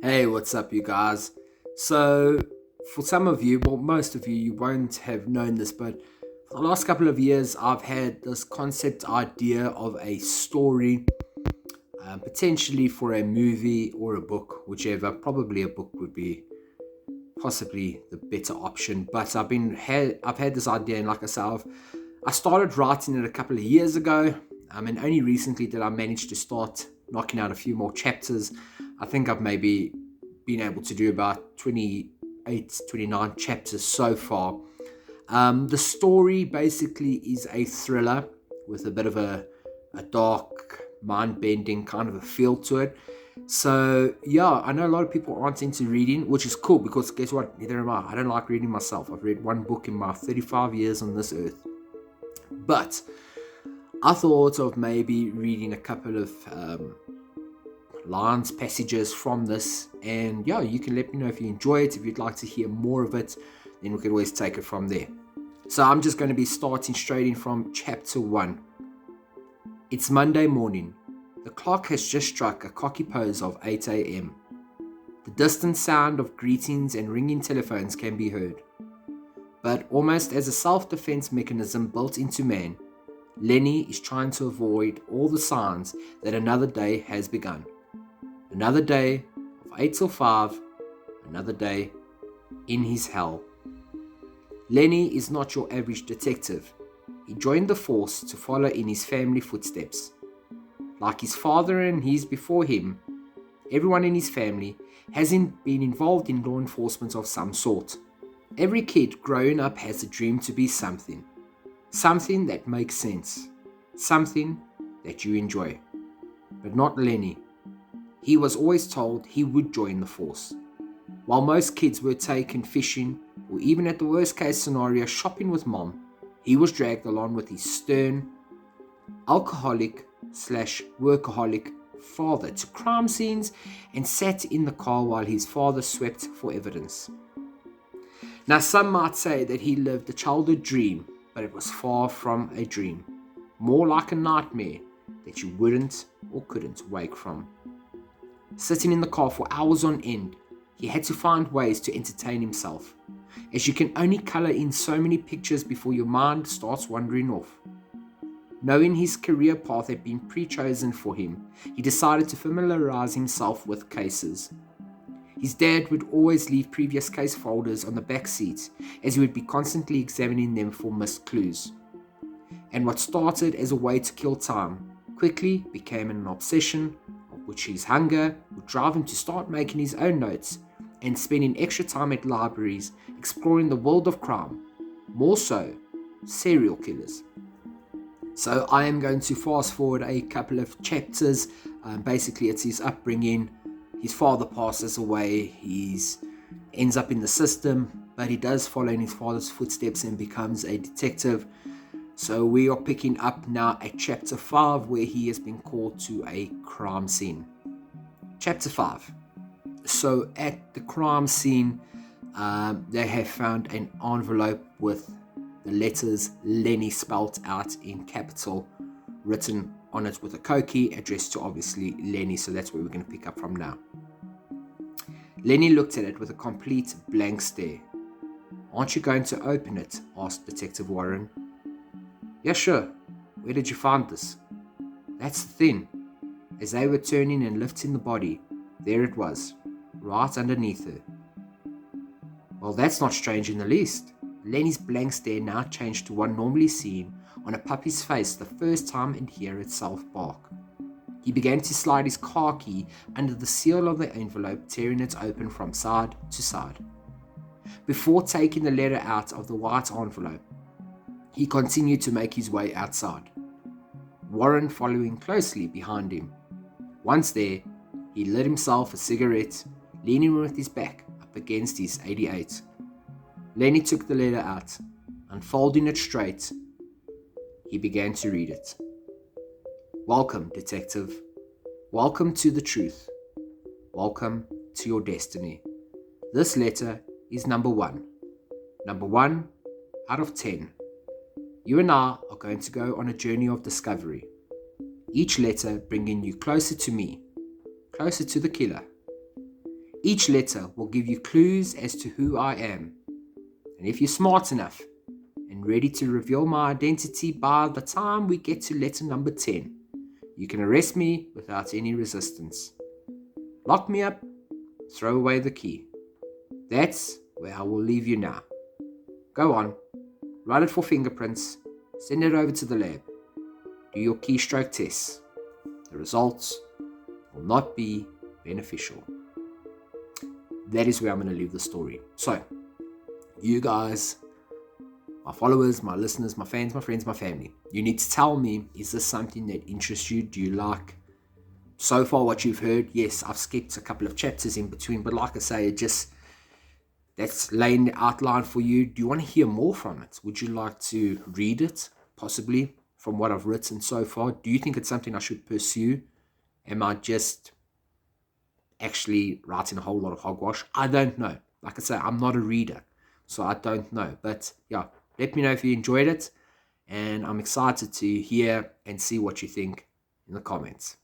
Hey, what's up, you guys? So, for some of you, well, most of you, you won't have known this, but for the last couple of years, I've had this concept idea of a story, potentially for a movie or a book, whichever. Probably a book would be possibly the better option. But I've had this idea, and like I said, I started writing it a couple of years ago, and only recently did I manage to start knocking out a few more chapters. I think I've maybe been able to do about 28, 29 chapters so far. The story basically is a thriller with a bit of a dark, mind bending kind of a feel to it. So, yeah, I know a lot of people aren't into reading, which is cool because guess what? Neither am I. I don't like reading myself. I've read one book in my 35 years on this earth. But I thought of maybe reading a couple of lines, passages from this, and yeah, you can let me know if you enjoy it. If you'd like to hear more of it, then we could always take it from there. So I'm just going to be starting straight in from chapter 1. It's Monday morning. The clock has just struck a cocky pose of 8 a.m. The distant sound of greetings and ringing telephones can be heard. But almost as a self-defense mechanism built into man, Lenny is trying to avoid all the signs that another day has begun. Another day of 8 till 5, another day in his hell. Lenny is not your average detective. He joined the force to follow in his family footsteps. Like his father and his before him, everyone in his family has been involved in law enforcement of some sort. Every kid growing up has a dream to be something. Something that makes sense. Something that you enjoy. But not Lenny. He was always told he would join the force. While most kids were taken fishing, or even at the worst case scenario shopping with mom, he was dragged along with his stern, alcoholic/workaholic father to crime scenes and sat in the car while his father swept for evidence. Now, some might say that he lived a childhood dream, but it was far from a dream. More like a nightmare that you wouldn't or couldn't wake from. Sitting in the car for hours on end, he had to find ways to entertain himself, as you can only color in so many pictures before your mind starts wandering off. Knowing his career path had been pre-chosen for him, he decided to familiarize himself with cases. His dad would always leave previous case folders on the back seat, as he would be constantly examining them for missed clues. And what started as a way to kill time quickly became an obsession, of which his hunger would drive him to start making his own notes and spending extra time at libraries exploring the world of crime, more so serial killers. So I am going to fast forward a couple of chapters. Basically, it's his upbringing. His father passes away. He ends up in the system, but he does follow in his father's footsteps and becomes a detective. So we are picking up now at chapter 5, where he has been called to a crime scene. Chapter 5. So at the crime scene, they have found an envelope with the letters Lenny spelt out in capital, written on it with a Koki, addressed to obviously Lenny, so that's where we're going to pick up from now. Lenny looked at it with a complete blank stare. "Aren't you going to open it?" asked Detective Warren. "Yeah, sure. Where did you find this?" "That's the thing." As they were turning and lifting the body, there it was, right underneath her. "Well, that's not strange in the least." Lenny's blank stare now changed to one normally seen on a puppy's face the first time it heard itself bark. He began to slide his car key under the seal of the envelope, tearing it open from side to side. Before taking the letter out of the white envelope, he continued to make his way outside, Warren following closely behind him. Once there, he lit himself a cigarette, leaning with his back up against his 88. Lenny took the letter out. Unfolding it straight, he began to read it. "Welcome, detective. Welcome to the truth. Welcome to your destiny. This letter is number 1. Number 1 out of 10. You and I are going to go on a journey of discovery. Each letter bringing you closer to me, closer to the killer. Each letter will give you clues as to who I am. And if you're smart enough and ready to reveal my identity by the time we get to letter number 10, you can arrest me without any resistance. Lock me up, throw away the key. That's where I will leave you now. Go on, run it for fingerprints, send it over to the lab. Do your keystroke tests. The results will not be beneficial. That is where I'm going to leave the story. So, you guys, my followers, my listeners, my fans, my friends, my family, you need to tell me, is this something that interests you? Do you like so far what you've heard? Yes, I've skipped a couple of chapters in between, but like I say, that's laying the outline for you. Do you want to hear more from it? Would you like to read it, possibly, from what I've written so far? Do you think it's something I should pursue? Am I just actually writing a whole lot of hogwash? I don't know. Like I say, I'm not a reader, so I don't know. But yeah, let me know if you enjoyed it, and I'm excited to hear and see what you think in the comments.